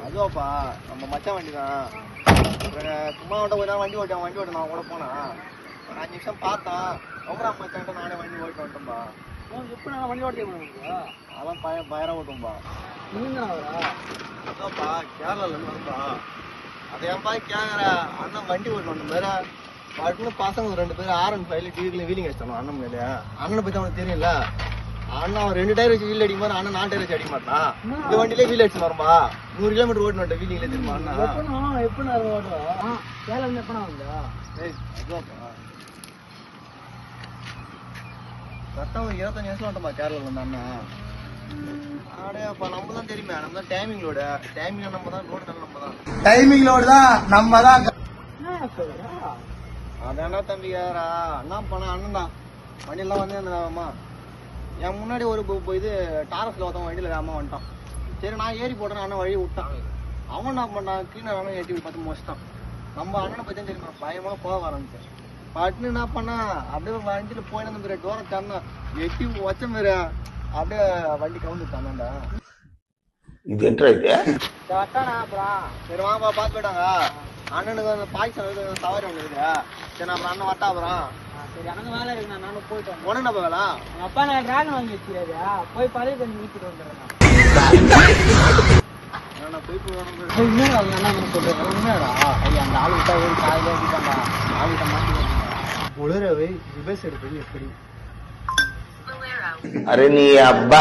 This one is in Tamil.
அதுவாப்பா நம்ம மச்சான் வண்டி தான். சும்மா கொஞ்ச வண்டி ஓட்ட நான் கூட போனா ஒரு 5 நிமிஷம் பார்த்தேன். ரொம்ப மச்சான்ட்டு நானே வண்டி ஓட்டு வந்துட்டோம்பா. எப்படி நான் வண்டி ஓட்டியா? அதான் பயிரம் ஓட்டும்பா. அதான்ப்பா கேரளால இருந்தாப்பா. அதை ஏன்பா கேட்குற அண்ணன் வண்டி ஓட்டு வந்த வேற பாட்டுன்னு பசங்க 2 பேர் R15 டிவிக்குள்ள வீலிங் அடிச்சானோ அண்ணன் மேலே. அண்ணனை பத்தி அவனுக்கு தெரியல. அண்ணன் அவன் 2 டயர் வச்சு வீல் அடிக்கும் போது அண்ணன் 4 டயர் வச்சு அடிக்க மாட்டான். இந்த வண்டியிலே வீல் அடிச்சு வரும்பா. 100 கிலோமீட்டர் ஓட்டு வந்துட்டேன் வீலிங்ல தெரியுமா அண்ணா? எப்படி ஓட்டுவா கேரளா எப்பனா வந்தா? அதுவாப்பா கரெக்டாக ஒரு 25 நிமிஷம் வந்துட்டோம்பா கேரளாவில் இருந்த அண்ணா. நம்ம தான் தெரியுமே, நம்ம தான் டைமிங் லோடு. டைமிங் நம்ம தான், ரோடு நம்ம தான். டைமிங் லோடு தான் நம்ம தான். அதான்டா தம்பி கேரா என்ன பண்ண அண்ணன் தான் வண்டியெல்லாம் வந்து அந்த என் முன்னாடி ஒரு இது டாரஸ்ல ஒருத்தவன் வண்டியில வேகமா வந்துட்டான். சரி நான் ஏறி போட்டேன், அண்ணன் வழி விட்டான். அவன் என்ன பண்ணான், கிளீனர் அண்ணன் எட்டி பார்த்து மோசிட்டான். நம்ம அண்ணனை பத்தி தெரியுமா, பயமா போக ஆரம்பிச்சேன். பட்டுன்னு என்ன பண்ணா அப்படியே வண்டியில போயின அந்த டோரை தண்ணா எட்டி வச்ச மாரி அப்படியே வண்டி கவுந்துட்டான்டா. இது என்ன அப்புறம் சரி வாங்கப்பா பார்த்து போயிட்டாங்க. அண்ணனுக்கு அந்த பாய்ச்சல் சவாரி ஒன்று இருக்குது. சரி நம்ம அண்ணன் வரட்டா அப்புறம். சரி அண்ணன் வேலை இருக்கு, நானும் போயிட்டு வரேன். உடனே போகலா எங்கள் அப்பா நான் டிராகன் வாங்கி வச்சுக்கிறாரு, போய் பழைய பண்ணி வீட்டுட்டு வந்துடுறேன். நான் போய் இன்னும் அவங்க என்ன சொல்றேன் உண்மையாடா? ஐயா அந்த ஆள் விட்டா ஏறி காலையில ஏறிட்டாண்டா, ஆளுகிட்ட மாட்டி உளரவை ரிவர்ஸ் எடுப்பது எப்படி? अरे नहीं अब्बा